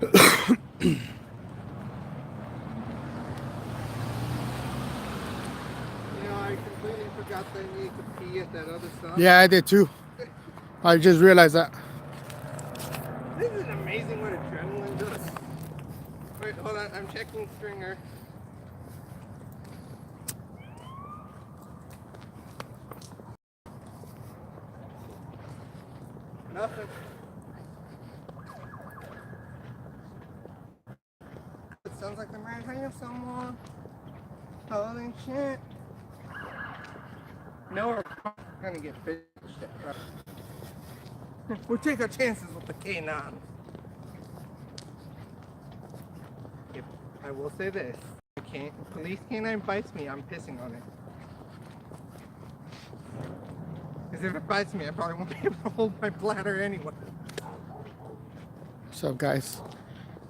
I completely forgot that I needed to pee at that other stop. Yeah, I did too. I just realized that. This is amazing what adrenaline does. Wait, hold on. I'm checking stringer. Nothing. It sounds like they might have someone. Holy shit. No, we're gonna get fished at. We'll take our chances with the canine. If I will say this, police canine bites me, I'm pissing on it. Because if it bites me, I probably won't be able to hold my bladder anyway. What's up, guys?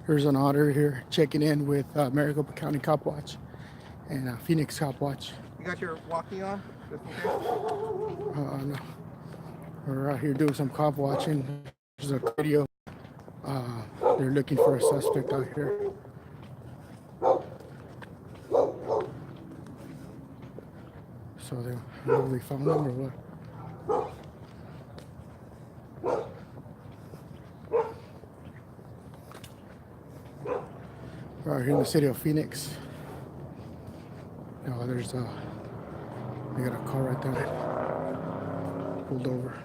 Here's an auditor here checking in with Maricopa County Copwatch and Phoenix Copwatch. You got your walkie on? No. We're out here doing some cop watching. There's a video. They're looking for a suspect out here. So they found them or what? We're out here in the city of Phoenix. No, there's they got a car right there. Pulled over.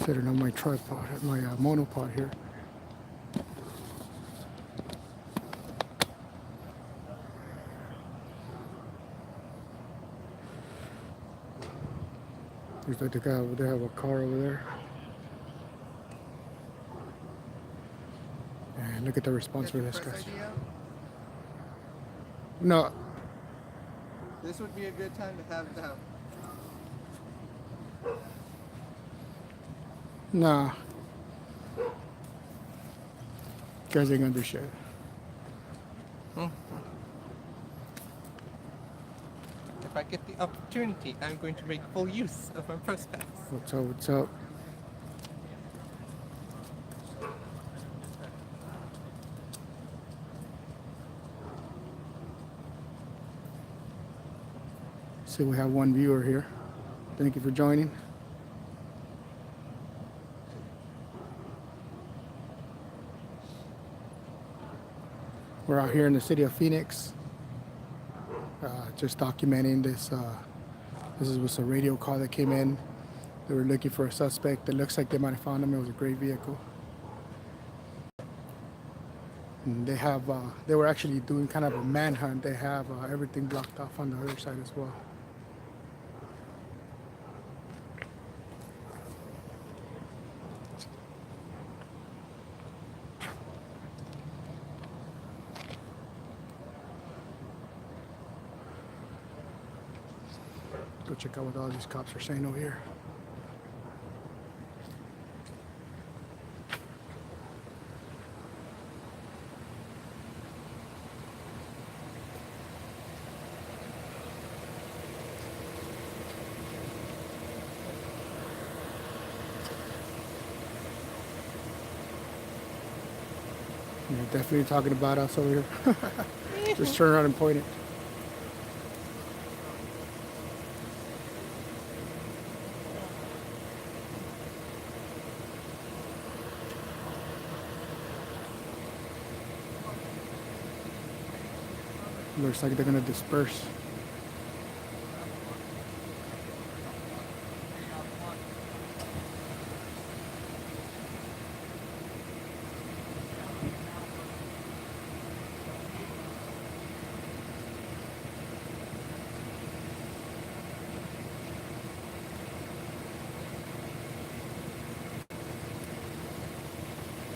Sitting on my tripod, my monopod here. Looks like they have a car over there. And look at the response for this, guys. No. This would be a good time to have them. Nah. Guys ain't gonna do shit. If I get the opportunity, I'm going to make full use of my press pass. What's up? What's up? So we have one viewer here. Thank you for joining. We're out here in the city of Phoenix, just documenting this. This was a radio call that came in. They were looking for a suspect. It looks like they might have found him. It was a gray vehicle. And they were actually doing kind of a manhunt. They have everything blocked off on the other side as well. Go check out what all these cops are saying over here. You're definitely talking about us over here. Just turn around and point it. Looks like they're gonna disperse.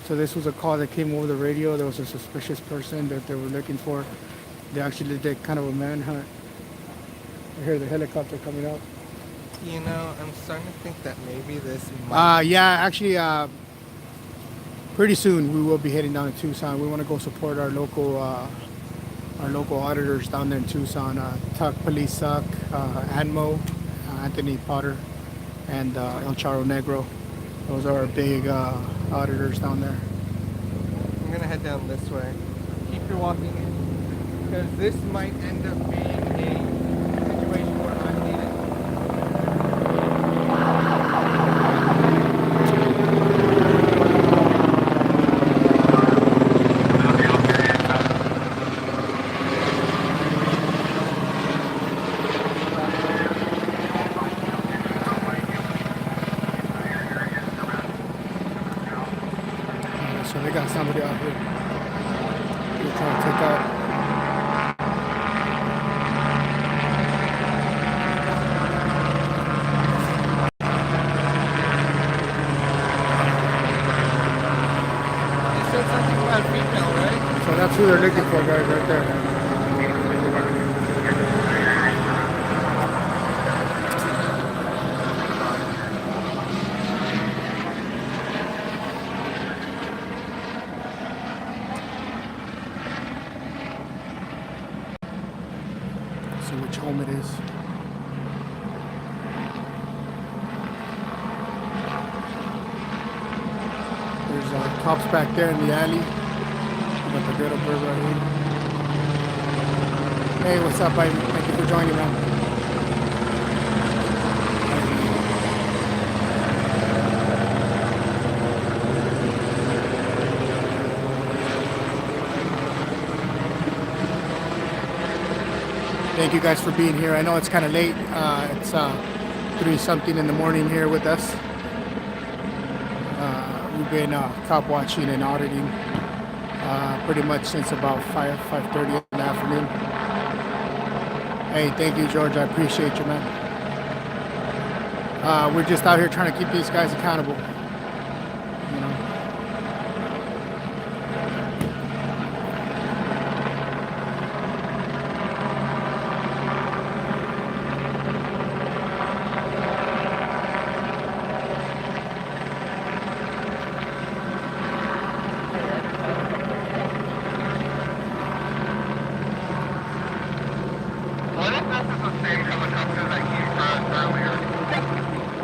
So this was a call that came over the radio. There was a suspicious person that they were looking for. They actually did kind of a manhunt. I hear the helicopter coming up. You know, I'm starting to think that maybe this might. Yeah, actually, pretty soon we will be heading down to Tucson. We want to go support our local auditors down there in Tucson. Tuck, Police Suck, Anmo, Anthony Potter, and El Charo Negro. Those are our big auditors down there. I'm gonna head down this way. Keep your walking in, because this might end up being a situation where I'm needed. So they got somebody out here. They're trying to take out. You said something about female, right? So that's who they're looking for, guys, right there. See which home it is. There's cops back there in the alley. Got the little bird right here. Hey, what's up, baby? Thank you for joining, man. Thank you guys for being here. I know it's kind of late. It's 3-something in the morning here with us. We've been cop watching and auditing pretty much since about 5:30 in the afternoon. Hey, thank you, George. I appreciate you, man. We're just out here trying to keep these guys accountable. You know.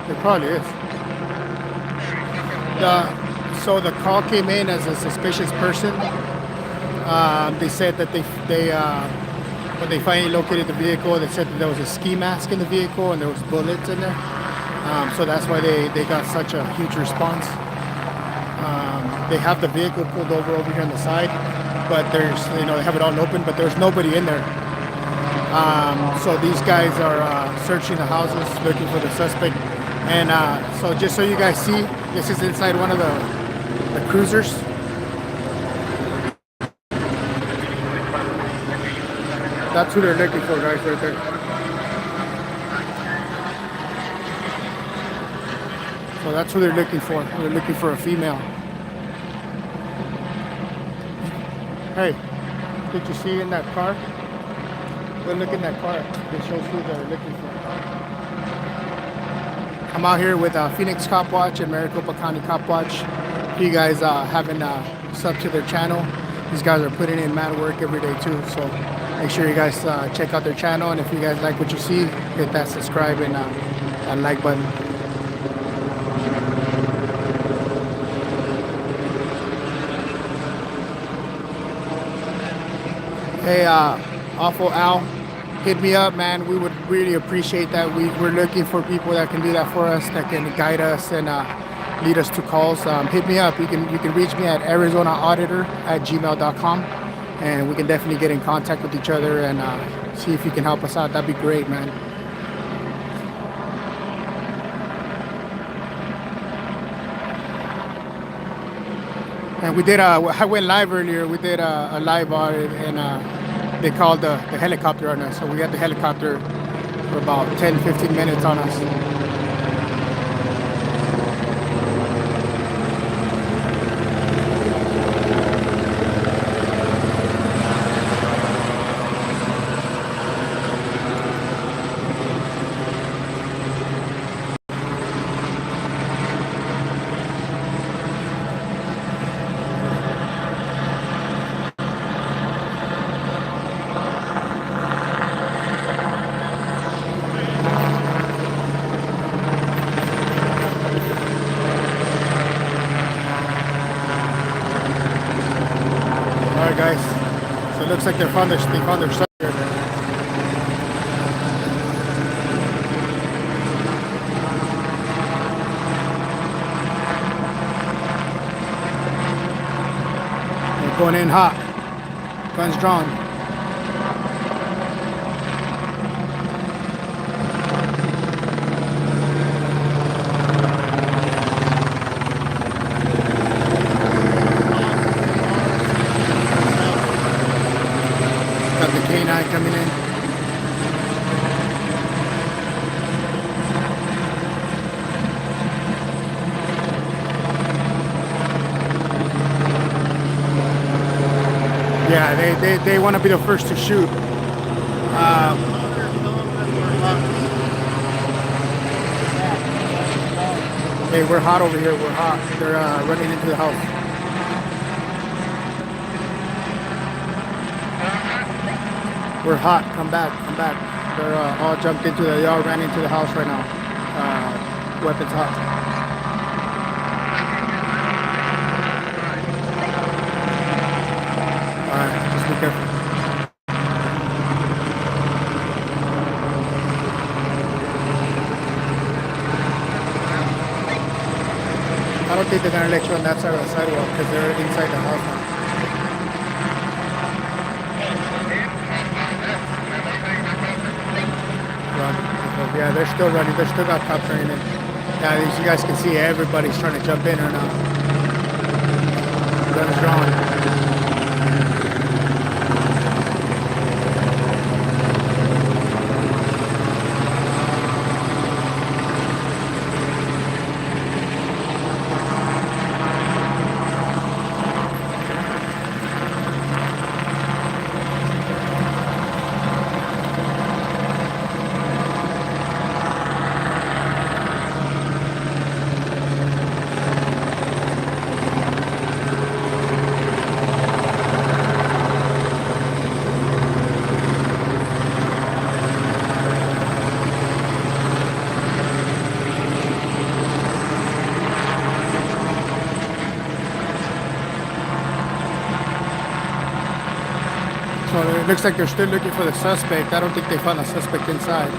It probably is. So the call came in as a suspicious person. They said that when they finally located the vehicle, they said that there was a ski mask in the vehicle and there was bullets in there. So that's why they got such a huge response. They have the vehicle pulled over here on the side, but they have it all open, but there's nobody in there. So these guys are searching the houses, looking for the suspect. And so just so you guys see, this is inside one of the cruisers. That's who they're looking for, guys, right there. So that's who they're looking for. They're looking for a female. Hey, did you see in that car? Go look in that car. It shows who they're looking for. I'm out here with Phoenix Copwatch and Maricopa County Copwatch. If you guys haven't subbed to their channel, these guys are putting in mad work every day too. So make sure you guys check out their channel. And if you guys like what you see, hit that subscribe and like button. Hey, Awful Al, hit me up, man. We would really appreciate that. We're looking for people that can do that for us, that can guide us and lead us to calls. Hit me up. You can reach me at arizonaauditor@gmail.com, and we can definitely get in contact with each other and see if you can help us out. That'd be great, man. And we did I went live earlier. We did a live audit, and they called the helicopter on us. So we had the helicopter for about 10-15 minutes on us. Looks like they found their son here. They're going in hot. Guns drawn. Got the K9 coming in. Yeah, they want to be the first to shoot. Hey, we're hot over here. We're hot. They're running into the house. We're hot. Come back. Come back. They're all jumped into the. They all ran into the house right now. Weapons hot. All right, just be careful. I don't think they're gonna let you on that side of the sidewalk because they're inside the house now. Yeah, they're still running. They're still got cops running in. Yeah, as you guys can see, everybody's trying to jump in right now. Guns drawn. So it looks like they're still looking for the suspect. I don't think they found a suspect inside.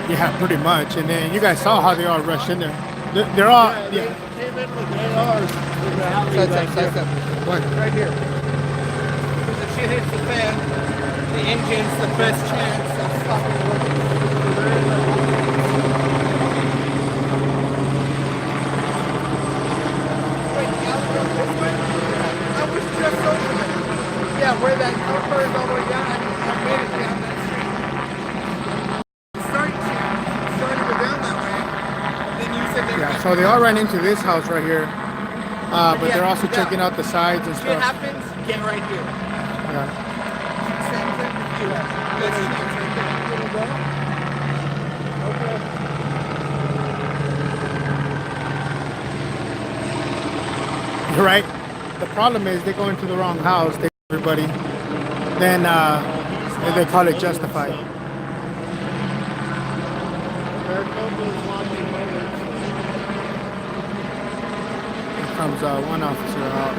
Yeah, pretty much. And then you guys saw how they all rushed in there. They're all, yeah. They came in with ARs. Side step. What? Right here. If the shit hits the fan, the engine's the best chance of stopping working. Wait, this way? I was just over there. Yeah, where that number is all the way down, I made it down that street. Starting to go down that way. Then you said they Yeah, so they all ran into this house right here. But Yeah, they're also yeah. checking out the sides and If it stuff. happens, get right here. Yeah. Same thing with you. Let's see. You're right. The problem is they go into the wrong house, they everybody. Then they call it justified. Here comes one officer out.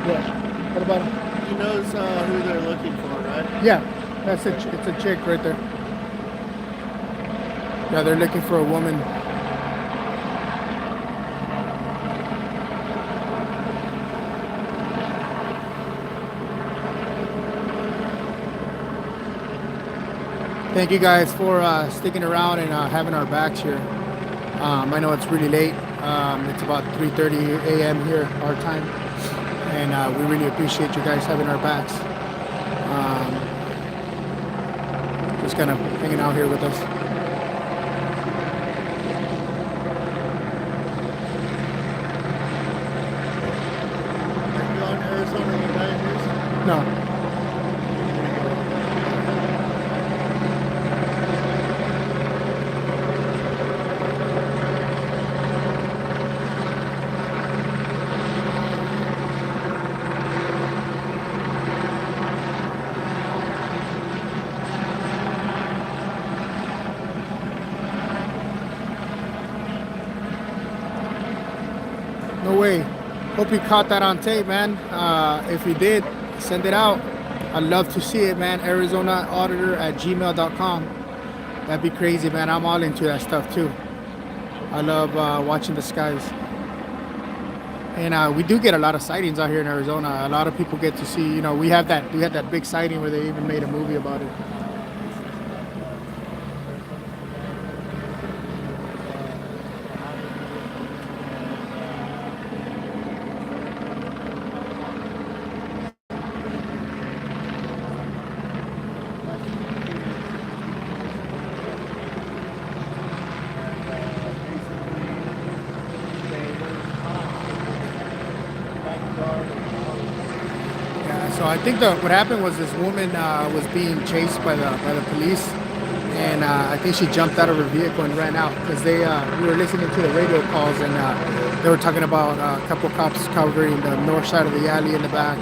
Yeah. What about him? He knows who they're looking for, right? Yeah, that's it. It's a chick right there. Yeah, they're looking for a woman. Thank you guys for sticking around and having our backs here. I know it's really late. It's about 3:30 a.m. here, our time. and we really appreciate you guys having our backs. Just kind of hanging out here with us. Are you on Arizona United News? No. No way. Hope you caught that on tape, man. If you did, send it out. I'd love to see it, man. Arizona Auditor at gmail.com. That'd be crazy, man. I'm all into that stuff too. I love watching the skies. And we do get a lot of sightings out here in Arizona. A lot of people get to see, you know, we had that big sighting where they even made a movie about it. Yeah, so I think what happened was this woman was being chased by the police, and I think she jumped out of her vehicle and ran out because we were listening to the radio calls, and they were talking about a couple cops covering the north side of the alley in the back.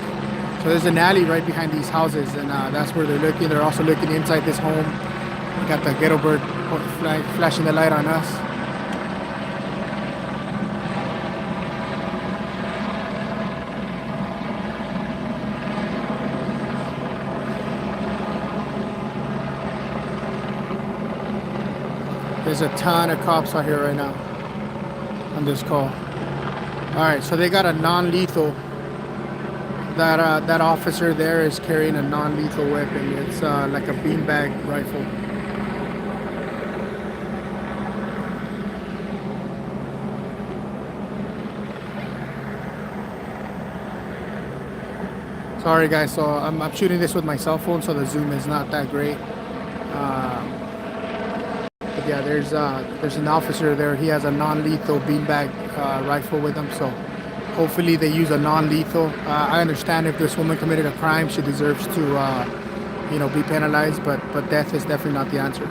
So there's an alley right behind these houses, and that's where they're looking. They're also looking inside this home. We got the ghetto bird flag flashing the light on us. There's a ton of cops out here right now on this call. All right, so they got a non-lethal. That officer there is carrying a non-lethal weapon. It's like a beanbag rifle. Sorry guys, so I'm shooting this with my cell phone, so the zoom is not that great. But yeah, there's an officer there. He has a non-lethal beanbag rifle with him, so hopefully they use a non-lethal. I understand if this woman committed a crime, she deserves to, you know, be penalized, but death is definitely not the answer.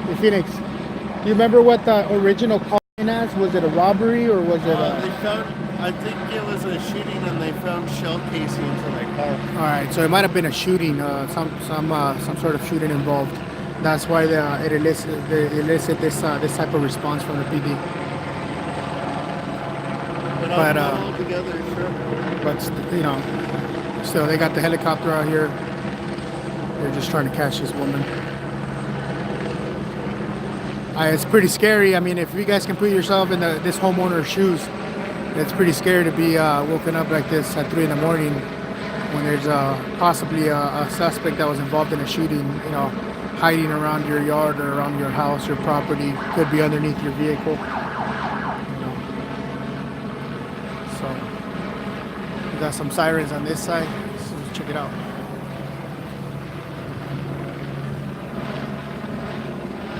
Hey Phoenix, do you remember what the original call in as? Was it a robbery or was it They found, I think it was a shooting, and they found shell casings in their car. All right, so it might have been a shooting, some sort of shooting involved. That's why it elicit this type of response from the PD. But all together, sure. But you know, still they got the helicopter out here. They're just trying to catch this woman. It's pretty scary. I mean, if you guys can put yourself in this homeowner's shoes, it's pretty scary to be woken up like this at 3 in the morning when there's possibly a suspect that was involved in a shooting, you know, hiding around your yard or around your house, your property, could be underneath your vehicle. You know. So we got some sirens on this side. So let's check it out.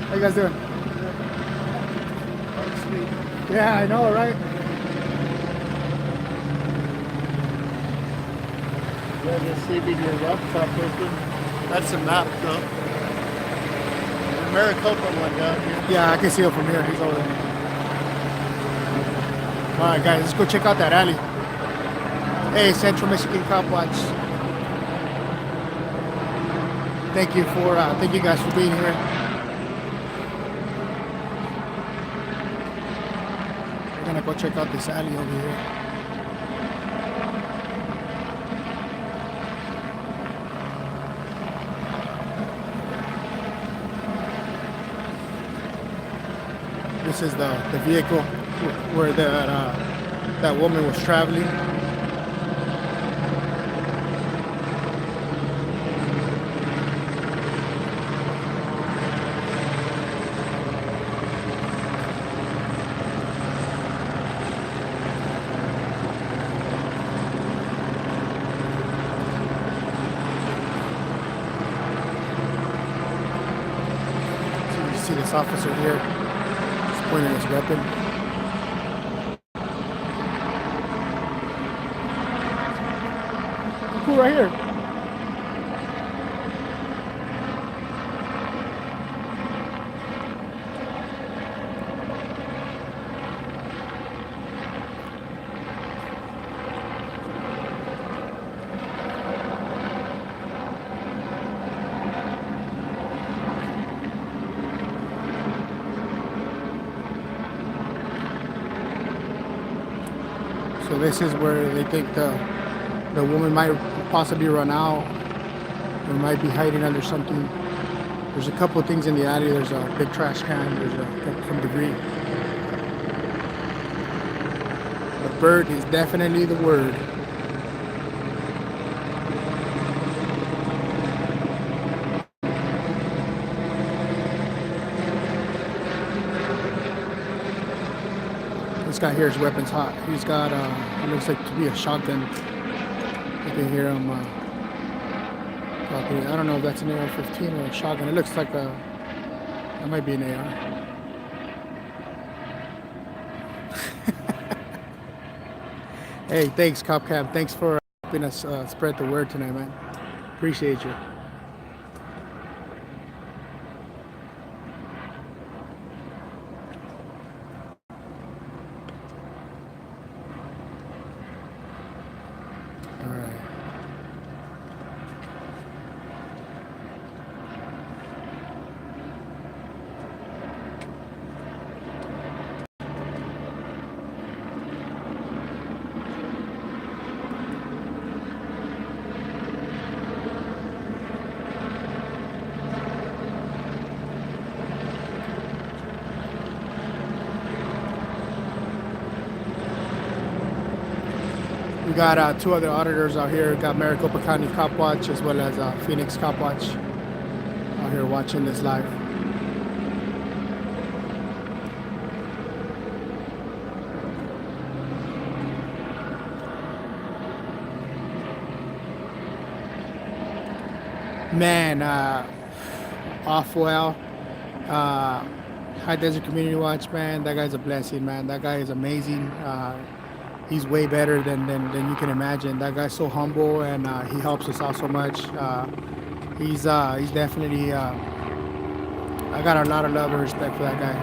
How you guys doing? Yeah, I know, right? Yeah, just leaving your laptop open. That's a map, though. Maricopa went down here. Yeah, I can see him from here. He's over there. All right, guys, let's go check out that alley. Hey, Central Michigan Copwatch. Thank you guys for being here. We're gonna go check out this alley over here. This is the vehicle where that woman was traveling. this officer here. He's pointing his weapon. Cool, right here. So this is where they think the woman might possibly run out or might be hiding under something. There's a couple of things in the alley. There's a big trash can. There's some debris. The bird is definitely the word. This guy here, his weapon's hot. He's got, it looks like to be a shotgun. You can hear him talking. I don't know if that's an AR-15 or a shotgun. It looks like that might be an AR. Hey, thanks, Cop Cab. Thanks for helping us spread the word tonight, man. Appreciate you. We got two other auditors out here. We got Maricopa County Copwatch as well as Phoenix Copwatch out here watching this live. Man, off well. High Desert Community Watch, man. That guy's a blessing, man. That guy is amazing. He's way better than you can imagine. That guy's so humble, and he helps us out so much. He's definitely. I got a lot of love and respect for that guy.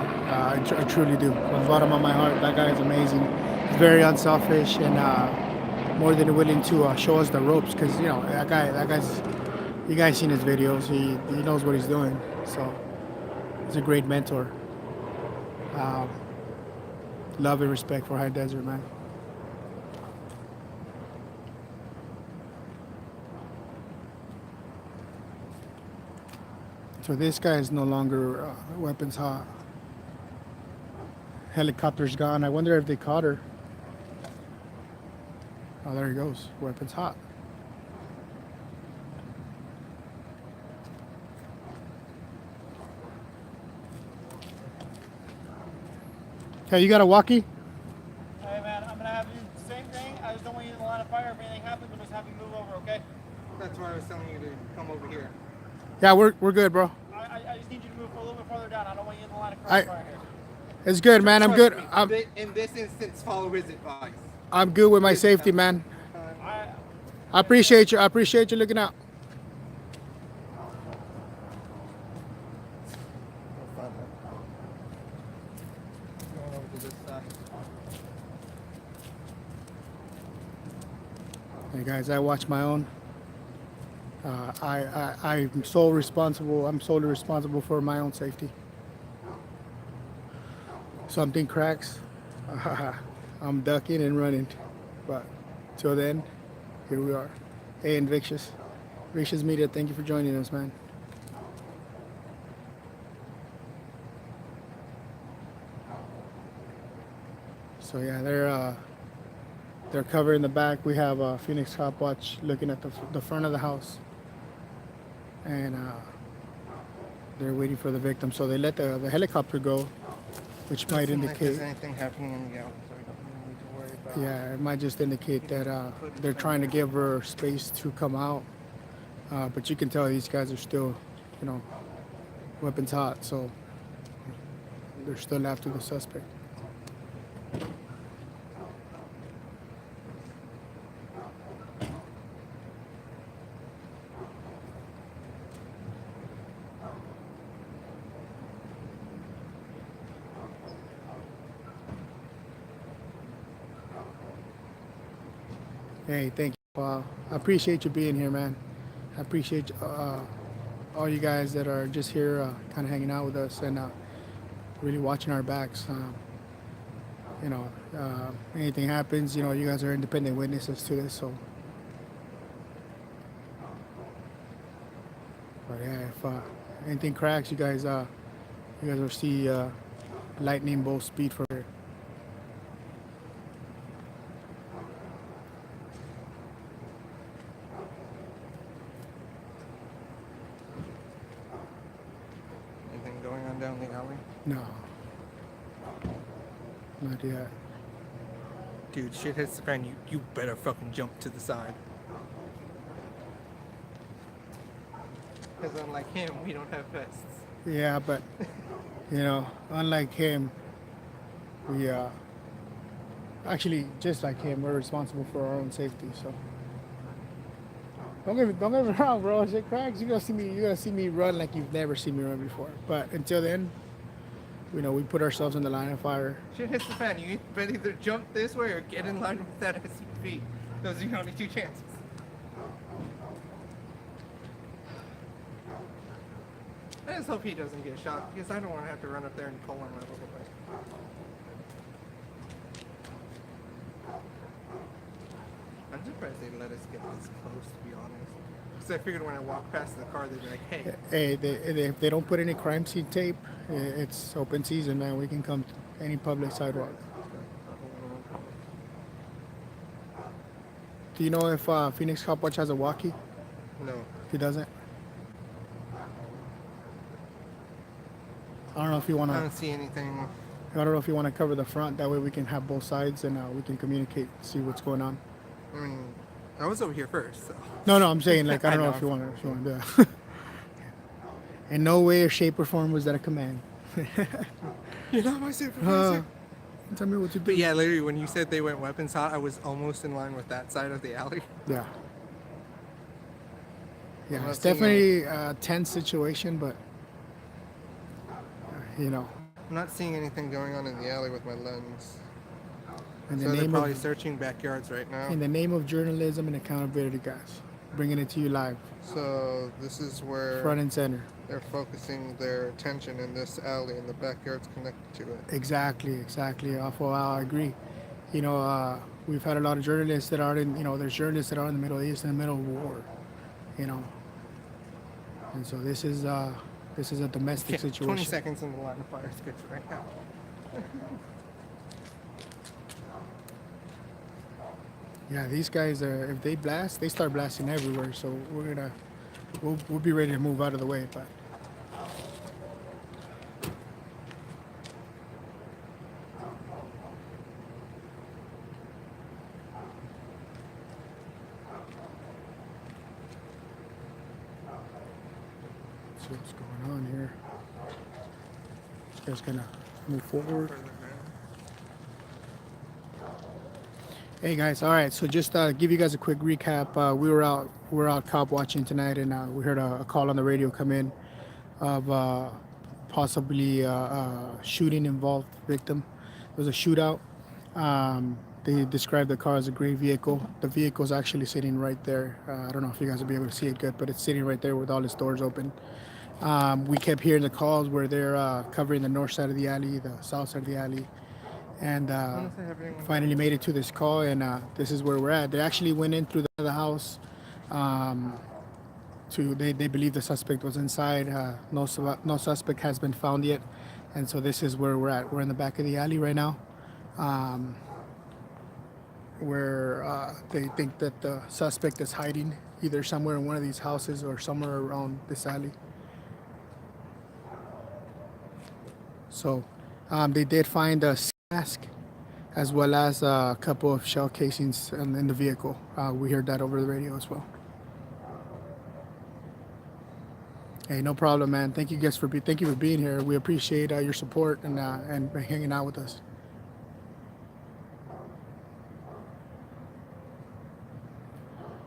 I truly do. From the bottom of my heart, that guy is amazing. He's very unselfish and more than willing to show us the ropes. Because that guy's. You guys seen his videos. He knows what he's doing. So he's a great mentor. Love and respect for High Desert, man. So this guy is no longer weapons hot. Helicopter's gone. I wonder if they caught her. Oh, there he goes. Weapons hot. Hey, you got a walkie? Hey man, I'm gonna have you same thing. I just don't want you in the line of fire. If anything happens, we'll just have you move over, okay? That's why I was telling you to come over here. Yeah, we're good, bro. I just need you to move a little bit farther down. I don't want you in the line of fire here. It's good, man. I'm good. Me, in this instance, follow his advice. I'm good with my safety, man. I appreciate you. I appreciate you looking out. Going over to this side. Hey guys, I watch my own. I'm solely responsible for my own safety. Something cracks, I'm ducking and running. But till then, here we are. Hey, Invictus Media, thank you for joining us, man. So yeah, they're covering the back. We have Phoenix Copwatch looking at the front of the house, and they're waiting for the victim. So they let the helicopter go, which might indicate. Like there's anything happening in the alley, so we don't need to worry about. Yeah, it might just indicate that they're trying to give her space to come out. But you can tell these guys are still, weapons hot. So they're still after the suspect. Hey, thank you. I appreciate you being here, man. I appreciate all you guys that are just here, kind of hanging out with us and really watching our backs. You know, anything happens, you know, you guys are independent witnesses to this. So, but yeah, if anything cracks, you guys will see lightning bolt speed for it. Anything going on down the alley? No, not yet. Dude, shit hits the fan. You better fucking jump to the side. Because unlike him, we don't have vests. Yeah, but you know, unlike him, we actually just like him, we're responsible for our own safety. So don't get me wrong, bro. Shit cracks. You're gonna see me run like you've never seen me run before. But until then, you know, we put ourselves in the line of fire. Shit hits the fan. You better either jump this way or get in line with that SUV. Those are your only two chances. I just hope he doesn't get shot because I don't want to have to run up there and pull him out of the way. I'm surprised they let us get this close, to be honest. Because I figured when I walked past the car, they'd be like, hey. Hey, if they don't put any crime scene tape, it's open season, man. We can come to any public sidewalk. Do you know if Phoenix Copwatch has a walkie? No. He doesn't. I don't know if you want I to. don't see anything. I don't know if you want to cover the front. That way we can have both sides and we can communicate, see what's going on. I mean, I was over here first, so. No, I'm saying like I don't I know know. if you want to do that. In no way or shape or form was that a command. You're not my supervisor. Tell me what to do. But yeah, literally, when you said they went weapons hot, I was almost in line with that side of the alley. Yeah. I'm Yeah, not it's seeing definitely a tense situation, but you know, I'm not seeing anything going on in the alley with my lens. in the So they're name probably of searching backyards right now. in the name of journalism and accountability, guys, bringing it to you live, So this is where front and center. they're focusing their attention in this alley, and the backyard's connected to it. Exactly. Awful. I agree. You know, we've had a lot of journalists that are in. You know, there's journalists that are in the Middle East in the middle of war. You know, and so this is a domestic Okay, situation. 20 seconds in the line of fire is good for right now. Yeah, these guys are. If they blast, they start blasting everywhere. So we'll be ready to move out of the way. But let's see what's going on here. This guy's gonna move forward. Hey guys, all right. So just give you guys a quick recap. We're out cop watching tonight, and we heard a call on the radio come in of possibly shooting involved victim. It was a shootout. They described the car as a gray vehicle. The vehicle's actually sitting right there. I don't know if you guys will be able to see it good, but it's sitting right there with all its doors open. We kept hearing the calls where they're covering the north side of the alley, the south side of the alley. And finally made it to this call, and this is where we're at. They actually went in through the house. They believe the suspect was inside. No suspect has been found yet, and so this is where we're at. We're in the back of the alley right now, where they think that the suspect is hiding either somewhere in one of these houses or somewhere around this alley. So they did find a mask as well as a couple of shell casings in the vehicle. We heard that over the radio as well. Hey, no problem, man. Thank you guys for thank you for being here. We appreciate your support and hanging out with us.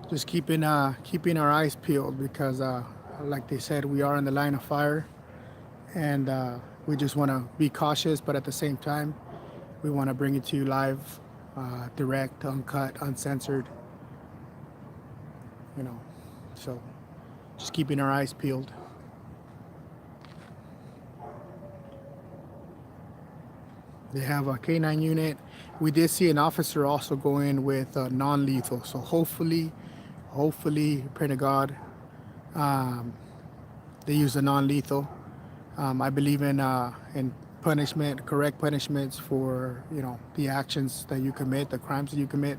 Just keeping our eyes peeled because, like they said, we are in the line of fire, and we just want to be cautious, but at the same time, we want to bring it to you live, direct, uncut, uncensored. You know, so just keeping our eyes peeled. They have a K9 unit. We did see an officer also go in with non-lethal. So hopefully, pray to God, um, they use a non-lethal. I believe in punishment, correct punishments for the actions that you commit, the crimes that you commit,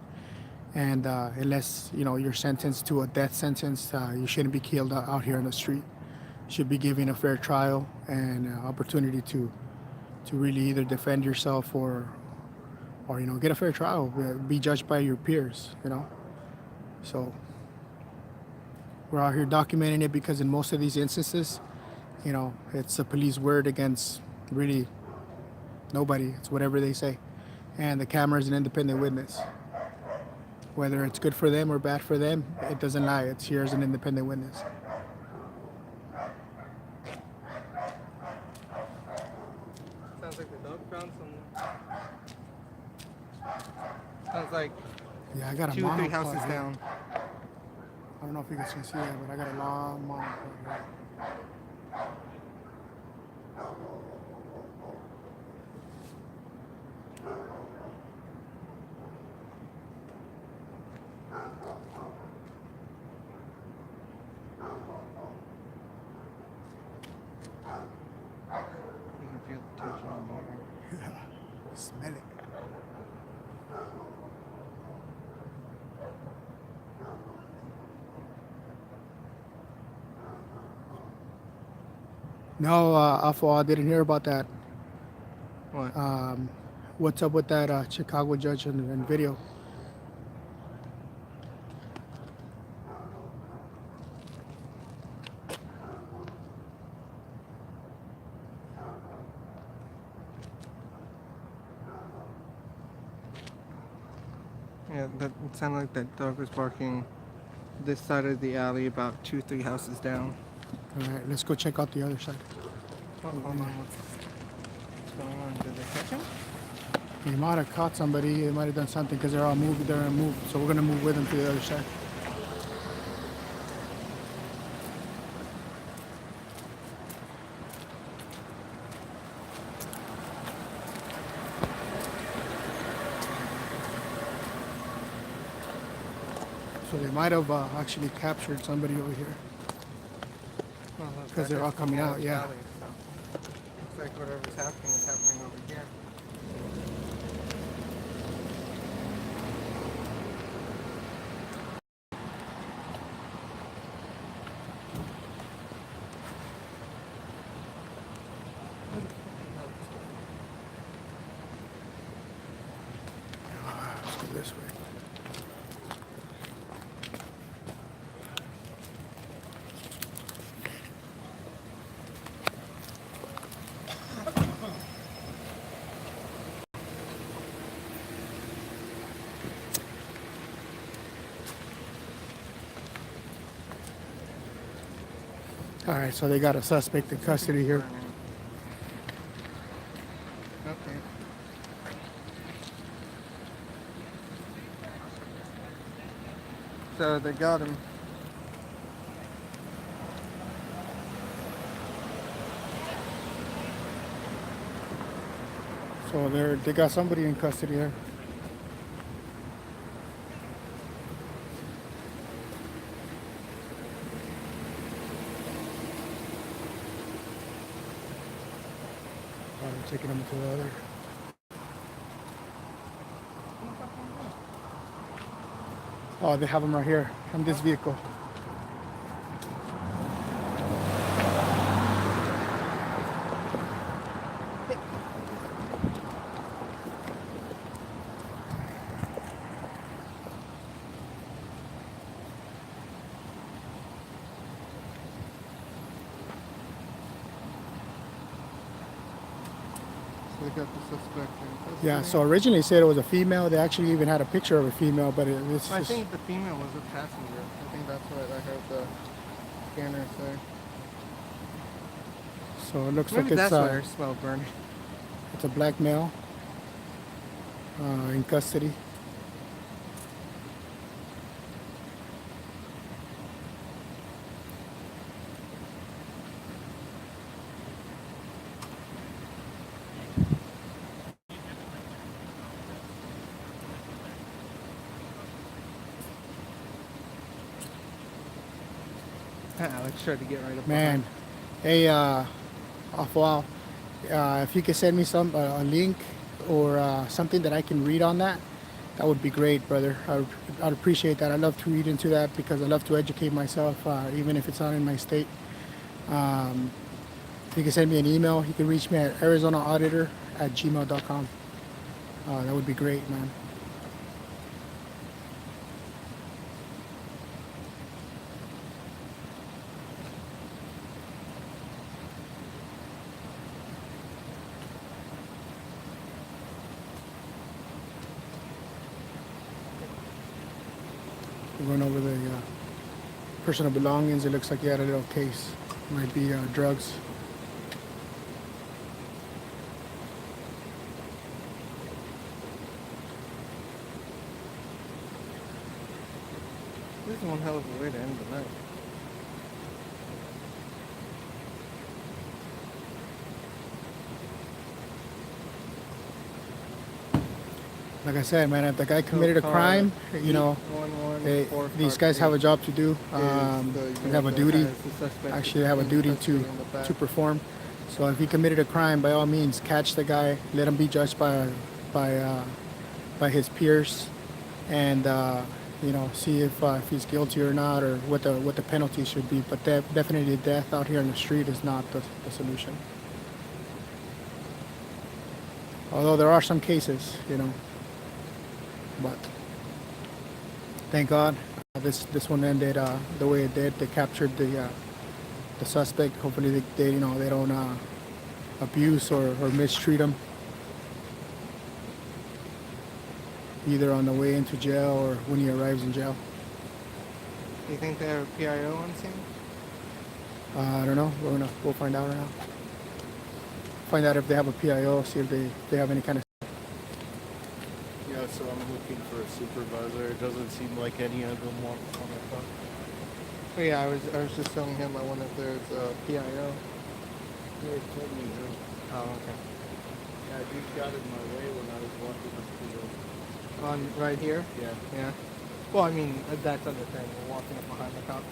and unless you're sentenced to a death sentence, you shouldn't be killed out here on the street. You should be given a fair trial and opportunity to really either defend yourself or get a fair trial, be judged by your peers. So we're out here documenting it because in most of these instances, it's a police word against really nobody. It's whatever they say, and the camera is an independent witness. Whether it's good for them or bad for them, it doesn't lie. It's here as an independent witness. Sounds like the dog found some. Sounds like Yeah, I got a 2 or 3 monopod houses here. down. I don't know if you guys can see that, but I got a long monopod here. You can feel the tension on the air. Smell it. No, Afo, I didn't hear about that. What? What's up with that Chicago judge and video? Yeah, that it sounded like that dog was barking this side of the alley about 2, 3 houses down. All right, let's go check out the other side. Oh, hold on. What's going on? Did they catch him? He might have caught somebody. They might have done something because they're all moved. They're moved. So we're gonna move with them to the other side. So they might have actually captured somebody over here. Well, Because they're all coming out, yeah. Alley, so. Looks like whatever's happening is happening over here. Let's go this way. All right, so they got a suspect in custody here. Okay. So they got him. So they got somebody in custody here. Taking them to the other. Oh, they have them right here in this vehicle. they got the suspect in custody. Yeah, so originally it said it was a female. They actually even had a picture of a female, but it's I just... think the female was a passenger. I think that's what I heard the scanner say. So it looks Maybe like that's why I smell burning. it's a black male in custody. Alex tried to get right up Man, hey, off if you could send me a link or something that I can read on that, that would be great, brother. I'd appreciate that. I love to read into that because I love to educate myself, even if it's not in my state. If you can send me an email, you can reach me at arizonaauditor@gmail.com. That would be great, man. We're going over the personal belongings. It looks like he had a little case. Might be drugs. This is one hell of a way to end the night. Like I said, man, if the guy committed a crime, you know, these guys have a job to do. They have a duty. Actually, they have a duty to perform. So if he committed a crime, by all means, catch the guy. Let him be judged by his peers, and you know, see if he's guilty or not, or what the penalty should be. But definitely, death out here on the street is not the solution. Although there are some cases, you know. But thank God this one ended the way it did. They captured the suspect. Hopefully they you know, they don't abuse or mistreat him, either on the way into jail or when he arrives in jail. Do you think they have a PIO on scene? I don't know. We'll find out right now. Find out if they have a PIO. See if they have any kind of... Yeah, so I'm looking for a supervisor. It doesn't seem like any of them want on the phone. Oh yeah, I was just telling him I wonder if there's a PIO. They told me no. Oh, okay. Yeah, you got in my way when I was walking up to the... On right here? Yeah. Yeah. Well, I mean, that's the other thing. We're walking up behind the cops.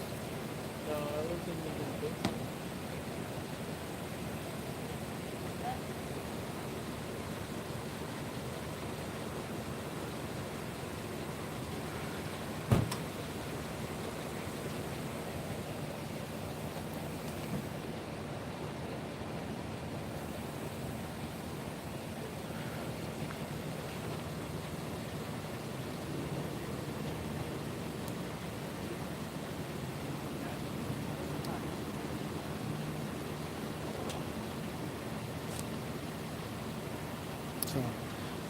No, I wasn't even thinking. So,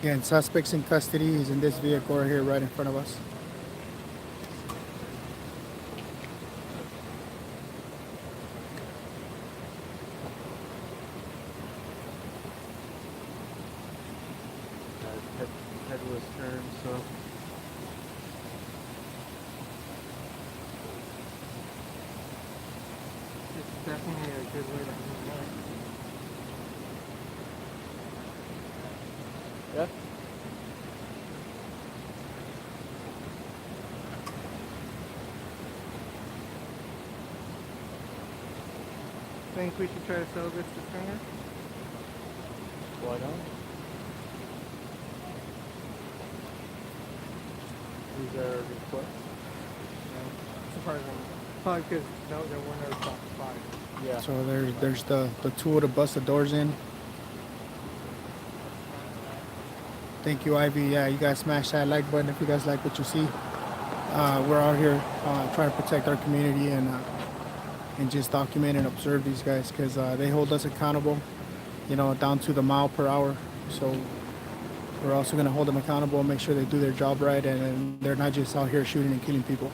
again, suspects in custody. He's in this vehicle right here, right in front of us. Head was turned, so... It's definitely a good way to end the night. Yeah? Think we should try to sell this to Stringer? Why not? Is there a request? Surprisingly. Probably because there were no top five. Yeah. So there's the tool to bust the doors in. Thank you, Ivy. Yeah, you guys smash that like button if you guys like what you see. We're out here trying to protect our community and just document and observe these guys because they hold us accountable, you know, down to the mile per hour. So we're also going to hold them accountable and make sure they do their job right, and they're not just out here shooting and killing people.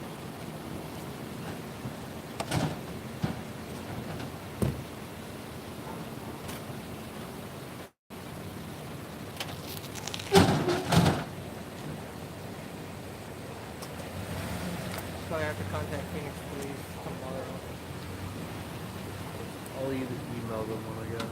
So I have to contact Phoenix Police tomorrow. I'll either email them when I get home.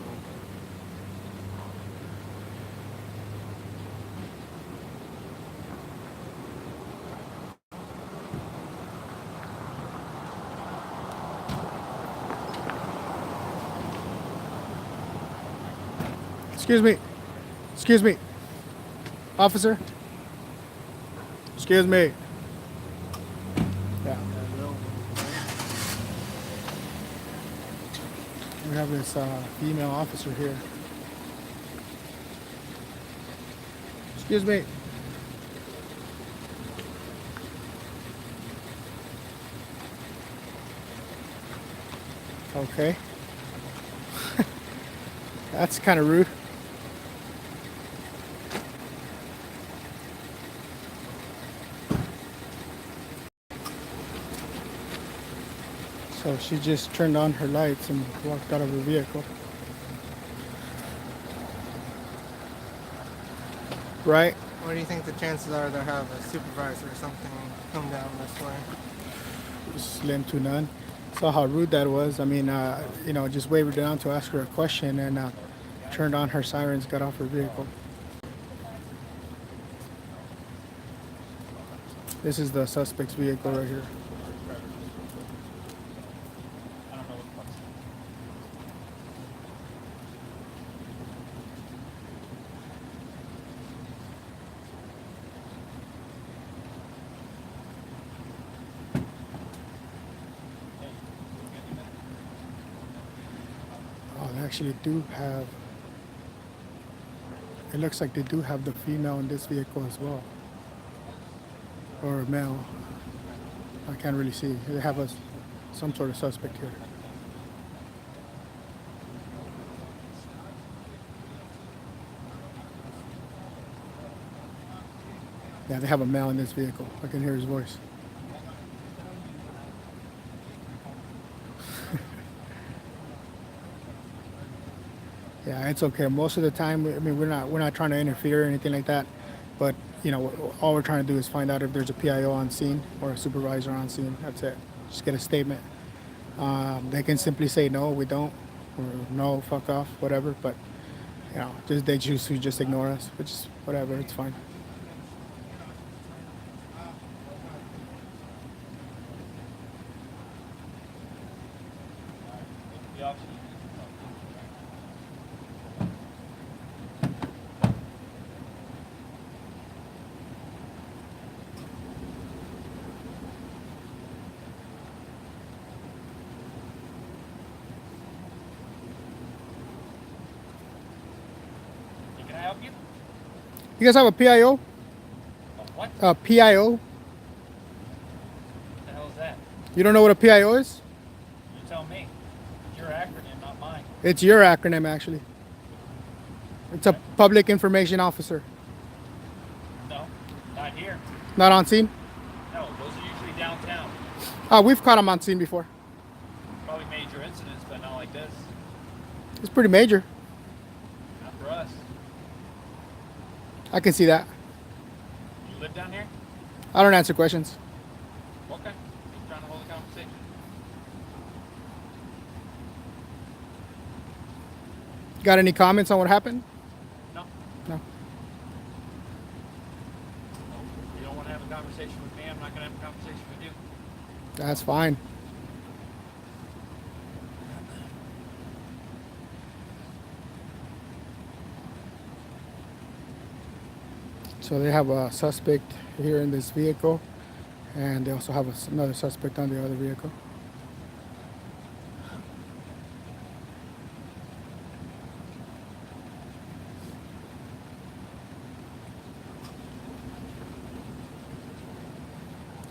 Excuse me. Excuse me. Officer. Excuse me. Yeah. We have this female officer here. Excuse me. Okay. That's kind of rude. So she just turned on her lights and walked out of her vehicle. Right? What do you think the chances are they'll have a supervisor or something come down this way? Slim to none. Saw how rude that was. I mean, just waved her down to ask her a question and turned on her sirens, got off her vehicle. This is the suspect's vehicle right here. Oh, they actually do have. It looks like they do have the female in this vehicle as well. Or male. I can't really see. They have some sort of suspect here. Yeah, they have a male in this vehicle. I can hear his voice. Yeah, it's okay. Most of the time, I mean, we're not trying to interfere or anything like that. But all we're trying to do is find out if there's a PIO on scene or a supervisor on scene. That's it. Just get a statement. They can simply say no, we don't, or no, fuck off, whatever. But they choose to just ignore us, which is whatever. It's fine. Can I help you? You guys have a PIO? What? A PIO? What the hell is that? You don't know what a PIO is? You tell me. It's your acronym, not mine. It's your acronym, actually. It's a public information officer. No, not here. Not on scene? No, those are usually downtown. We've caught them on scene before. Probably major incidents, but not like this. It's pretty major. Not for us. I can see that. You live down here? I don't answer questions. Okay. Just trying to hold a conversation. Got any comments on what happened? No. No. You don't want to have a conversation with me, I'm not going to have a conversation with you. That's fine. So they have a suspect here in this vehicle, and they also have another suspect on the other vehicle.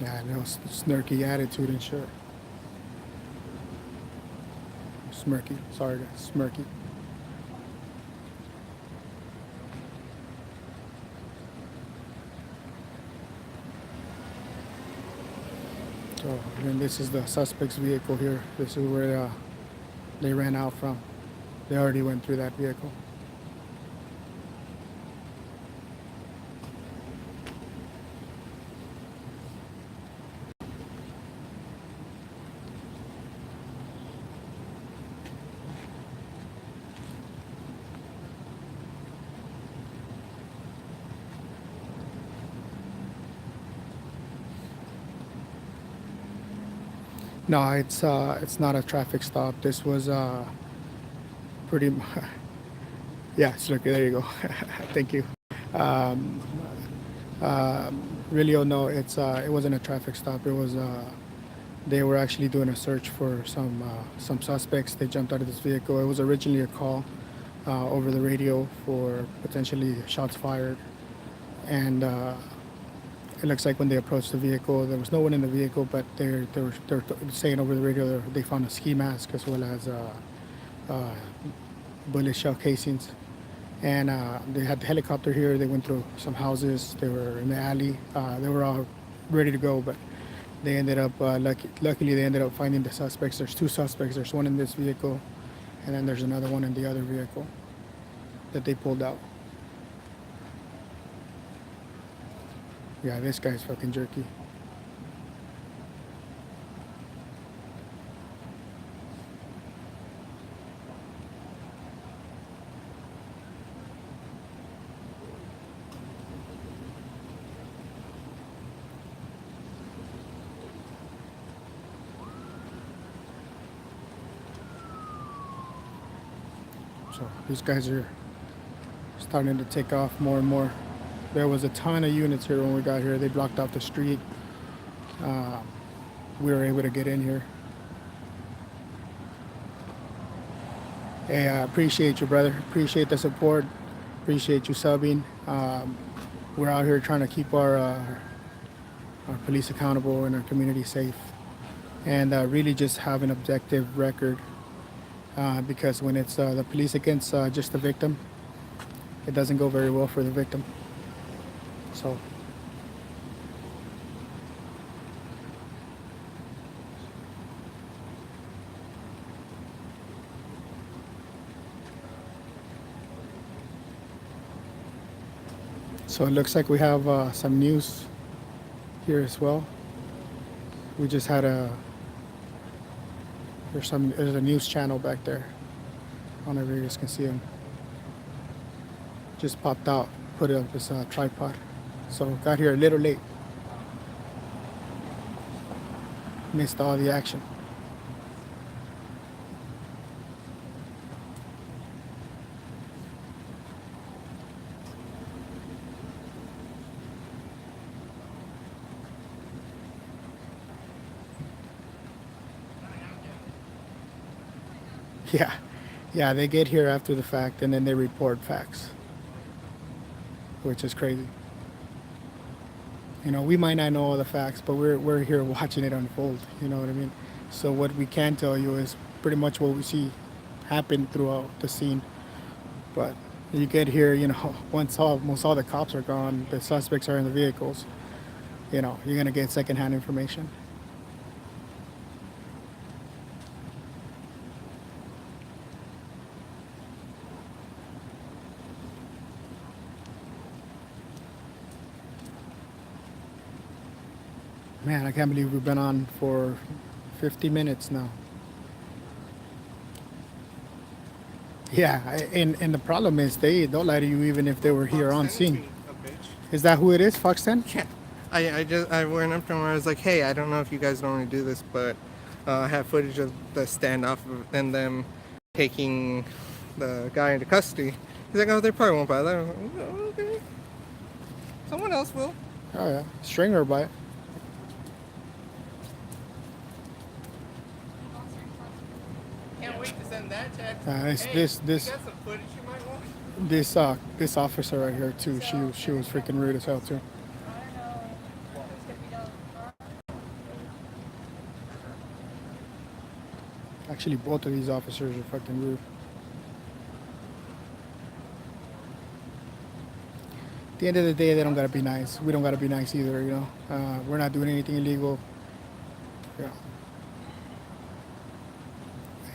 Yeah, no snarky attitude and shit. Smirky. Sorry, guys. Smirky. and this is the suspect's vehicle here. This is where they ran out from. They already went through that vehicle. No, it's not a traffic stop. This was pretty. Yes, look, there you go. Thank you. Um, really, oh no, it wasn't a traffic stop. It was they were actually doing a search for some suspects. They jumped out of this vehicle. It was originally a call over the radio for potentially shots fired, and it looks like when they approached the vehicle, there was no one in the vehicle, but they're saying over the radio they found a ski mask as well as bullet shell casings. And they had the helicopter here. They went through some houses. They were in the alley. They were all ready to go, but they ended up, luckily they ended up finding the suspects. There's two suspects. There's one in this vehicle, and then there's another one in the other vehicle that they pulled out. Yeah, this guy's fucking jerky. So these guys are starting to take off more and more. There was a ton of units here when we got here. They blocked off the street. We were able to get in here. Hey, I appreciate you, brother. Appreciate the support. Appreciate you subbing. We're out here trying to keep our police accountable and our community safe, and really just have an objective record. Because when it's the police against just the victim, it doesn't go very well for the victim. So it looks like we have some news here as well. We just had there's a news channel back there. I don't know if you guys can see them. Just popped out, put it on this tripod. So got here a little late. Missed all the action. Yeah, they get here after the fact and then they report facts, which is crazy. You know, we might not know all the facts, but we're here watching it unfold. You know what I mean? So what we can tell you is pretty much what we see happen throughout the scene. But you get here, you know, once almost all the cops are gone, the suspects are in the vehicles. You know, you're gonna get secondhand information. Man, I can't believe we've been on for 50 minutes now. Yeah, and the problem is they'll lie to you even if they were here on scene. Is that who it is, Fox 10? Yeah. I went up to him and I was like, hey, I don't know if you guys normally do this, but I have footage of the standoff and them taking the guy into custody. He's like, oh, they probably won't buy that. I'm like, oh, okay. Someone else will. Oh yeah, Stringer by it. Can't wait to send that text. Hey, you got some footage you might want? This officer right here too. She was freaking rude as hell too. Actually, both of these officers are fucking rude. At the end of the day, they don't gotta be nice. We don't gotta be nice either, you know. We're not doing anything illegal. Yeah.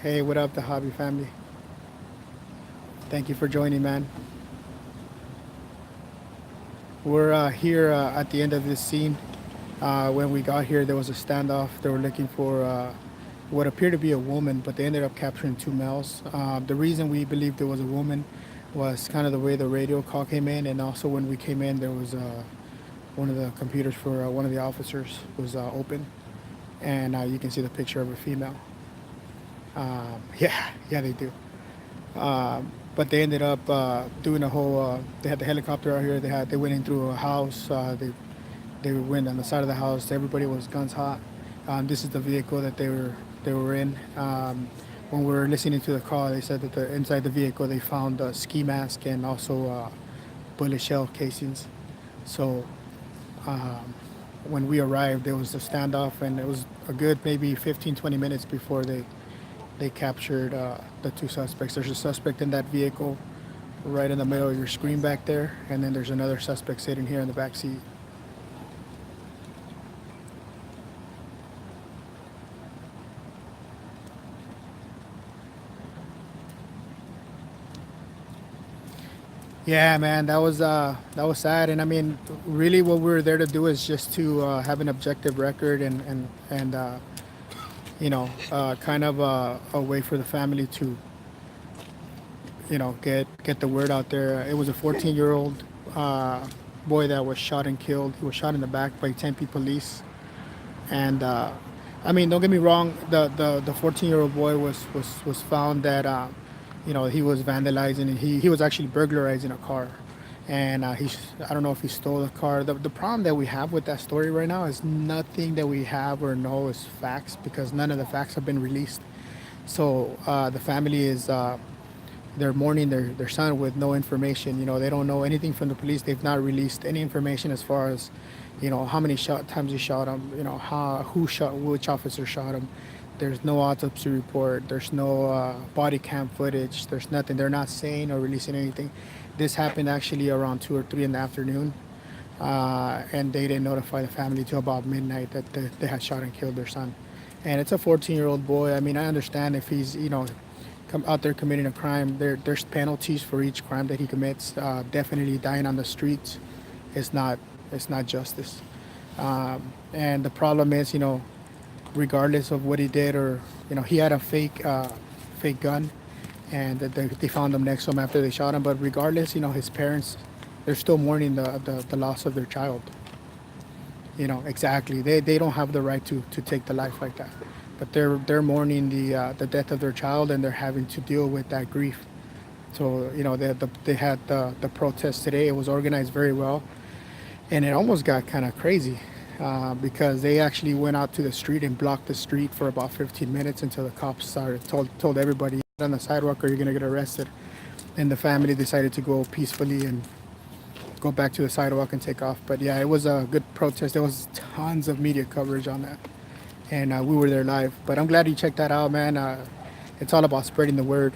Hey, what up, the hobby family? Thank you for joining, man. We're here at the end of this scene. When we got here, there was a standoff. They were looking for what appeared to be a woman, but they ended up capturing two males. The reason we believed there was a woman was kind of the way the radio call came in, and also when we came in, there was one of the computers for one of the officers was open, and you can see the picture of a female. Yeah, they do. But they ended up doing a whole. They had the helicopter out here. They went in through a house. They went on the side of the house. Everybody was guns hot. This is the vehicle that they were in. When we were listening to the call, they said that inside the vehicle they found a ski mask and also bullet shell casings. So when we arrived, there was a standoff, and it was a good maybe 15-20 minutes before they captured the two suspects. There's a suspect in that vehicle right in the middle of your screen back there, and then there's another suspect sitting here in the back seat. Yeah, man, that was sad, and I mean, really, what we were there to do is just to have an objective record and kind of a way for the family to, get the word out there. It was a 14-year-old boy that was shot and killed. He was shot in the back by Tempe police, and I mean, don't get me wrong, the 14-year-old boy was found that he was vandalizing, and he was actually burglarizing a car, and I don't know if he stole the car. The problem that we have with that story right now is nothing that we have or know is facts, because none of the facts have been released. So the family is they're mourning their son with no information. They don't know anything from the police. They've not released any information as far as how many times he shot him, which officer shot him. There's no autopsy report. There's no body cam footage. There's nothing. They're not saying or releasing anything. This happened actually around 2 or 3 in the afternoon, and they didn't notify the family till about midnight that they had shot and killed their son. And it's a 14-year-old boy. I mean, I understand if he's come out there committing a crime. There's penalties for each crime that he commits. Definitely dying on the streets is not justice. And the problem is, regardless of what he did, or he had a fake gun, and they found him next to him after they shot him. But regardless, his parents, they're still mourning the loss of their child. Exactly, they don't have the right to take the life like that, but they're mourning the death of their child, and they're having to deal with that grief. So they had the protest today. It was organized very well, and it almost got kind of crazy. Because they actually went out to the street and blocked the street for about 15 minutes until the cops told everybody, "Get on the sidewalk or you're gonna get arrested." And the family decided to go peacefully and go back to the sidewalk and take off. But yeah, it was a good protest. There was tons of media coverage on that, and we were there live. But I'm glad you checked that out, man. It's all about spreading the word.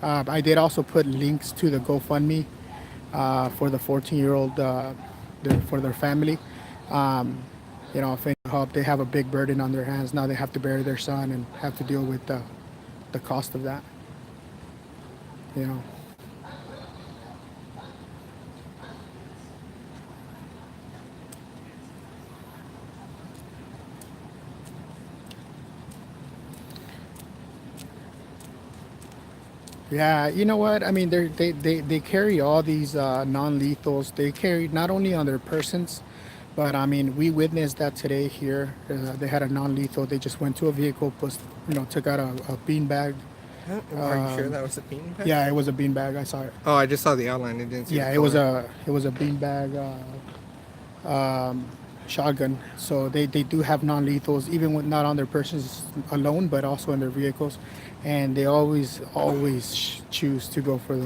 I did also put links to the GoFundMe for the 14-year-old for their family. If they help, they have a big burden on their hands. Now they have to bury their son and have to deal with the cost of that. Yeah, you know what? I mean, they carry all these non-lethals. They carry not only on their persons, but I mean, we witnessed that today here. They had a non-lethal. They just went to a vehicle, took out a beanbag. Are you sure that was a beanbag? Yeah, it was a beanbag. I saw it. Oh, I just saw the outline. I didn't see. Yeah, the it was color. a beanbag shotgun. So they do have non-lethals, even when not on their persons alone, but also in their vehicles, and they always choose to go for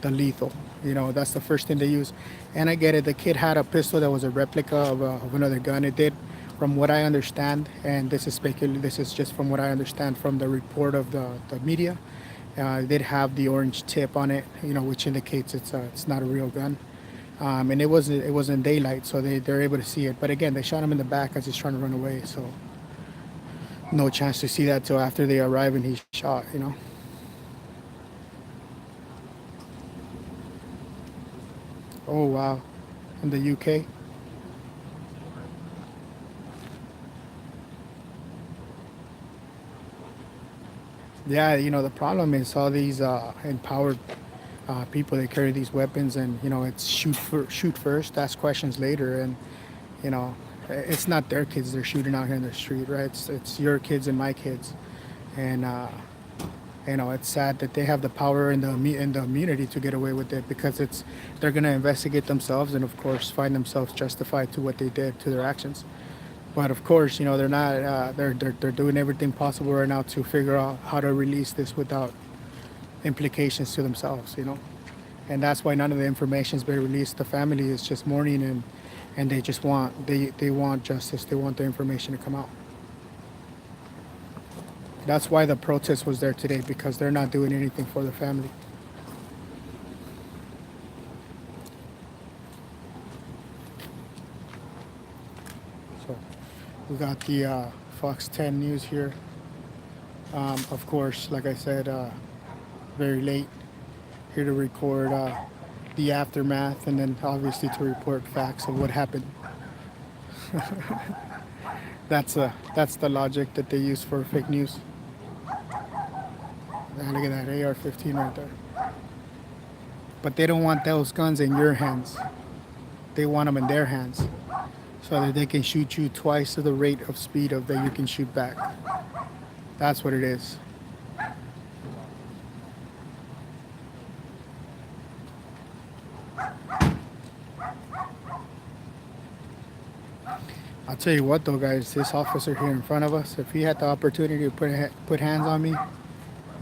the lethal. That's the first thing they use. And I get it. The kid had a pistol that was a replica of another gun. It did, from what I understand, and this is speculative. This is just from what I understand from the report of the media. It did have the orange tip on it, which indicates it's not a real gun. And it wasn't daylight, so they're able to see it. But again, they shot him in the back as he's trying to run away. So no chance to see that till after they arrive and he's shot, you know. Oh wow, in the UK. Yeah, you know, the problem is all these empowered people that carry these weapons, and you know, it's shoot first, ask questions later, and you know, it's not their kids they're shooting out here in the street, right? It's your kids and my kids, and you know, it's sad that they have the power and the immunity to get away with it because they're gonna investigate themselves and of course find themselves justified to what they did to their actions. But of course, you know, they're not. They're doing everything possible right now to figure out how to release this without implications to themselves. You know, and that's why none of the information's been released. The family is just mourning and they just want they want justice. They want the information to come out. That's why the protest was there today because they're not doing anything for the family. So we got the Fox 10 News here. Of course, like I said, very late here to record the aftermath and then obviously to report facts of what happened. That's the logic that they use for fake news. And look at that AR-15 right there. But they don't want those guns in your hands. They want them in their hands so that they can shoot you twice to the rate of speed of that you can shoot back. That's what it is. I'll tell you what though, guys, this officer here in front of us, if he had the opportunity to put hands on me,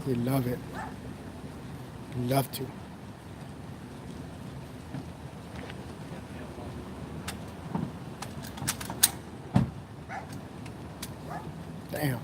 he'd love it. He'd love to. Damn.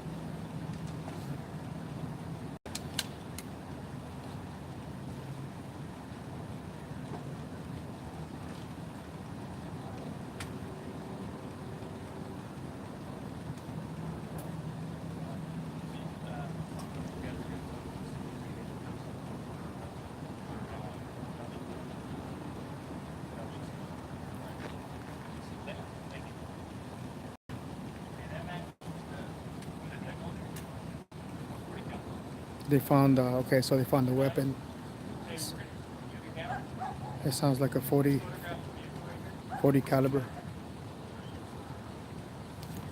They found, okay, so they found the weapon. It sounds like a 40 caliber.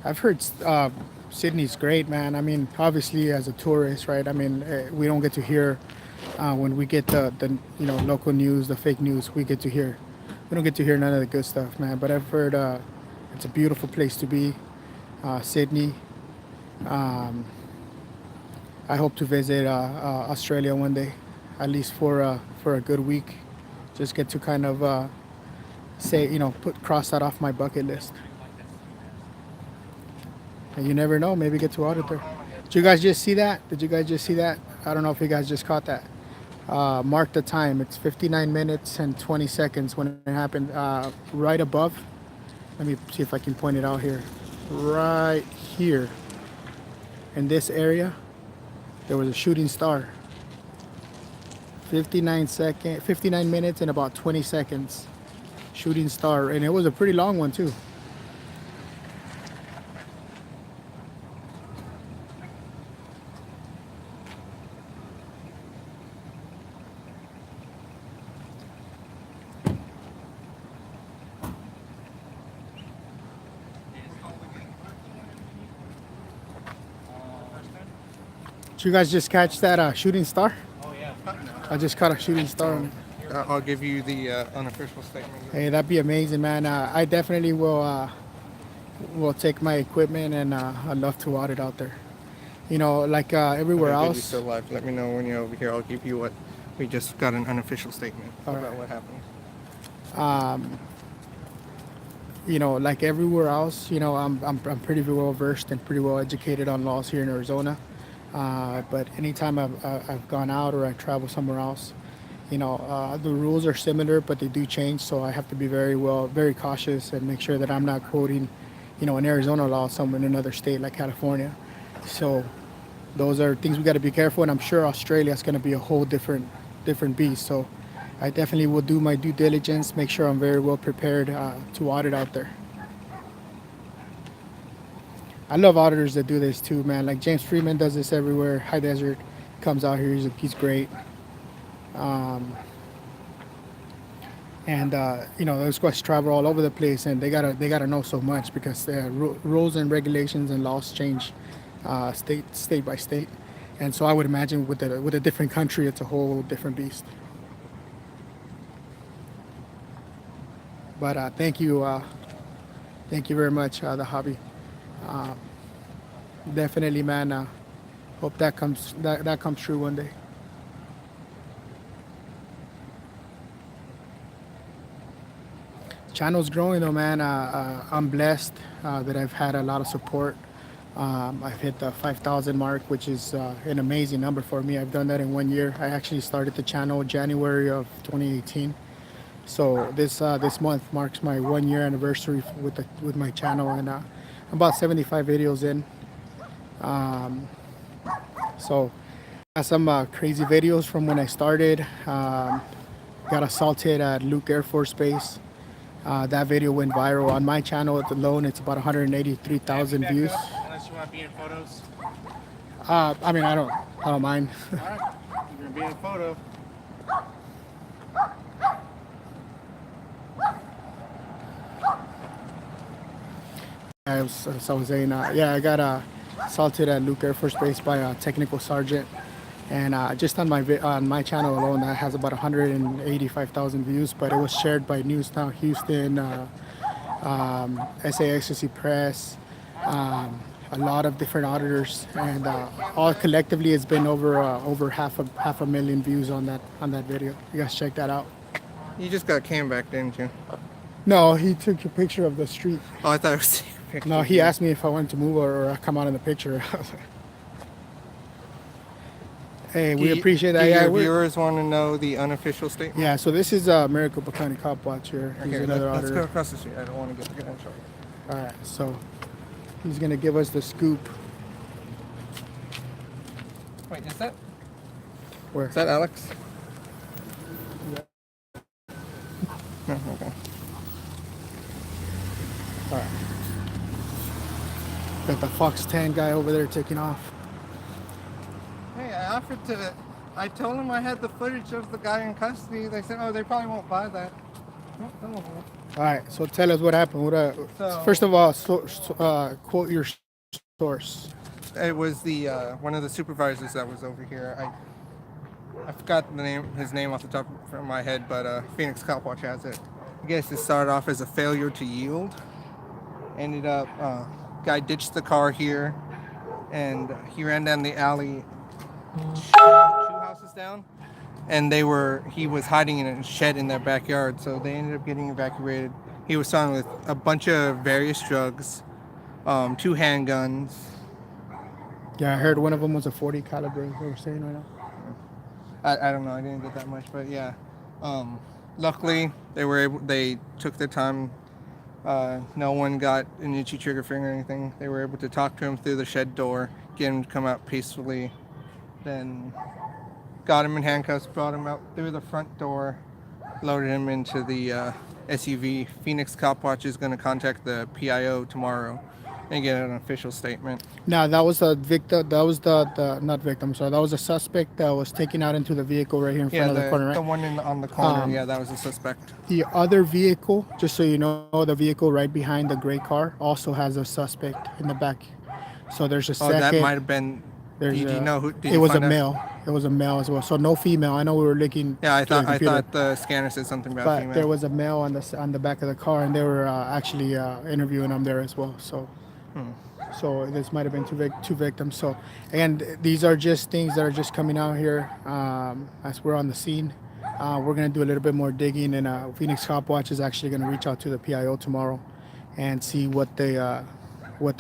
I've heard Sydney's great, man. I mean, obviously as a tourist, right? I mean, we don't get to hear, when we get the you know, local news, the fake news, we get to hear. We don't get to hear none of the good stuff, man. But I've heard it's a beautiful place to be, Sydney. I hope to visit Australia one day, at least for a good week. Just get to kind of say, you know, cross that off my bucket list. And you never know, maybe get to Auditor. Did you guys just see that? Did you guys just see that? I don't know if you guys just caught that. Mark the time. It's 59 minutes and 20 seconds when it happened. Right above. Let me see if I can point it out here. Right here. In this area, there was a shooting star. 59 minutes and about 20 seconds. Shooting star. And it was a pretty long one too. Did you guys just catch that shooting star? Oh yeah. I just caught a shooting star. I'll give you the unofficial statement. Hey, that'd be amazing, man. I definitely will take my equipment and I'd love to audit out there. You know, like everywhere Okay, good, else. you're still live. Let me know when you're over here. I'll give you what we just got, an unofficial statement All about right. what happened. You know, like everywhere else, you know, I'm pretty well versed and pretty well educated on laws here in Arizona. But anytime I've gone out or I travel somewhere else, you know, the rules are similar, but they do change. So I have to be very cautious and make sure that I'm not quoting, you know, an Arizona law somewhere in another state like California. So those are things we got to be careful, and I'm sure Australia is going to be a whole different beast. So I definitely will do my due diligence, make sure I'm very well prepared to audit out there. I love auditors that do this too, man. Like James Freeman does this everywhere. High Desert comes out here. He's great. And you know, those guys travel all over the place, and they gotta know so much because rules and regulations and laws change state by state. And so I would imagine with a different country, it's a whole different beast. But thank you very much, the hobby. Definitely, man. Hope that comes true one day. Channel's growing though, man. I'm blessed that I've had a lot of support. I've hit the 5,000 mark, which is an amazing number for me. I've done that in 1 year. I actually started the channel January of 2018. So this month marks my 1 year anniversary with my channel, and I'm about 75 videos in. So got some crazy videos from when I started. Got assaulted at Luke Air Force Base. That video went viral on my channel alone. It's about 183,000 views. Unless you want to be in photos. I mean, I don't mind. All right. You're going to be in a photo. I was saying, yeah, I got assaulted at Luke Air Force Base by a technical sergeant, and just on my channel alone, that has about 185,000 views. But it was shared by News Now Houston, SA Ecstasy Press, a lot of different auditors, and all collectively, it's been over half a million views on that video. You guys check that out. You just got came back, didn't you? No, he took a picture of the street. Oh, I thought it was. No, he asked me if I wanted to move or come out in the picture. Hey, we appreciate that. Do Yeah, your viewers want to know the unofficial statement? yeah. So this is Maricopa County Copwatch here. He's Okay, another let's go auditor. across the street. I don't want to get the guy in trouble. All right, so he's gonna give us the scoop. Wait, is that Where? Alex? No, okay. All right. Got the Fox 10 guy over there taking off. Hey, I told him I had the footage of the guy in custody. They said, oh, they probably won't buy that. No, they won't. All right, so tell us what happened. First of all, quote your source. It was the one of the supervisors that was over here. I forgot his name off the top of my head, but Phoenix Copwatch has it. I guess it started off as a failure to yield. Ended up, guy ditched the car here, and he ran down the alley, two houses down, and he was hiding in a shed in their backyard. So they ended up getting evacuated. He was found with a bunch of various drugs, 2 handguns. Yeah, I heard one of them was a 40 caliber. What we're saying right now. I don't know. I didn't get that much, but yeah. Luckily, they took their time. No one got an itchy trigger finger or anything. They were able to talk to him through the shed door, get him to come out peacefully. Then got him in handcuffs, brought him out through the front door, loaded him into the SUV. Phoenix Copwatch is going to contact the PIO tomorrow and get an official statement. Now that was the victim. That was the not victim. Sorry, that was a suspect that was taken out into the vehicle right here in front of the corner. Right? The one on the corner. Yeah, that was a suspect. The other vehicle, just so you know, the vehicle right behind the gray car also has a suspect in the back. So there's a second. Oh, that might have been. Do you know who? It was a male. It was a male as well. So no female. I know we were looking. Yeah, I thought the scanner said something about but female. There was a male on the back of the car, and they were actually interviewing him there as well. So. So this might have been two victims. So, and these are just things that are just coming out here as we're on the scene. We're going to do a little bit more digging, and Phoenix Copwatch is actually going to reach out to the PIO tomorrow and see what the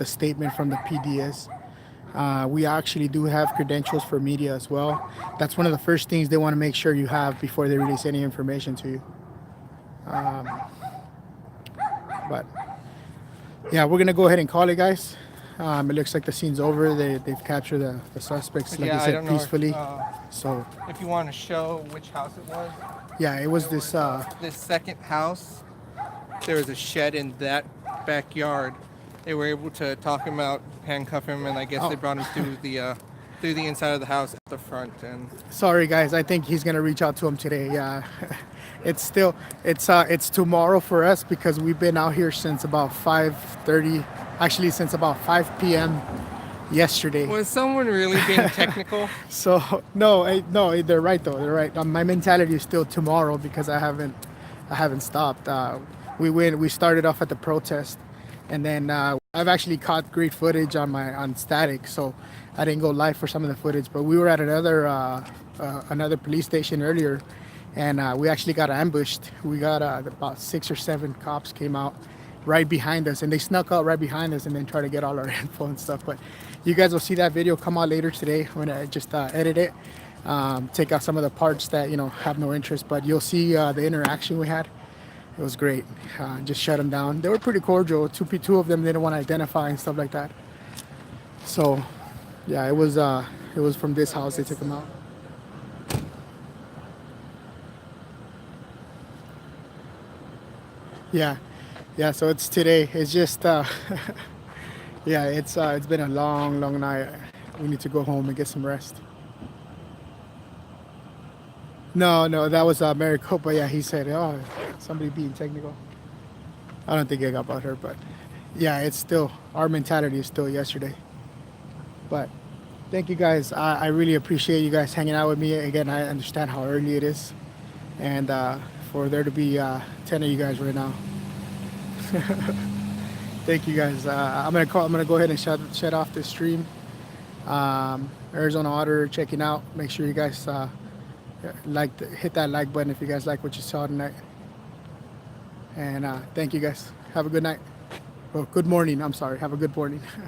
statement from the PD is. We actually do have credentials for media as well. That's one of the first things they want to make sure you have before they release any information to you. But yeah, we're going to go ahead and call it, guys. It looks like the scene's over. They've captured the suspects, like Yeah, you I said, don't know peacefully. So if you want to show which house it was. yeah, it was this. This second house, there was a shed in that backyard. They were able to talk him out, handcuff him, and I guess they Oh. brought him through the inside of the house at the front. And Sorry guys, I think he's gonna reach out to him today. Yeah, it's tomorrow for us because we've been out here since about 5:30. Actually, since about 5 p.m. yesterday. was someone really being technical? So no, they're right though. They're right. My mentality is still tomorrow because I haven't stopped. We started off at the protest, and then I've actually caught great footage on static. So I didn't go live for some of the footage, but we were at another police station earlier, and we actually got ambushed. We got about 6 or 7 cops came out right behind us, and they snuck out right behind us and then try to get all our info and stuff. But you guys will see that video come out later today when I just edit it, take out some of the parts that have no interest. But you'll see the interaction we had. It was great. Just shut them down. They were pretty cordial. Two of them didn't want to identify and stuff like that. So yeah, it was from this house they took them out. Yeah, so it's today. It's just yeah, it's been a long night. We need to go home and get some rest. No, that was Maricopa. Yeah, he said, oh, somebody being technical. I don't think I got about her, but yeah, it's still, our mentality is still yesterday. But thank you guys. I really appreciate you guys hanging out with me. Again, I understand how early it is, and for there to be 10 of you guys right now. Thank you guys. I'm gonna go ahead and shut off this stream. Arizona Auditor checking out. Make sure you guys hit that like button if you guys like what you saw tonight. And thank you guys. Have a good night. Well, good morning. I'm sorry. Have a good morning.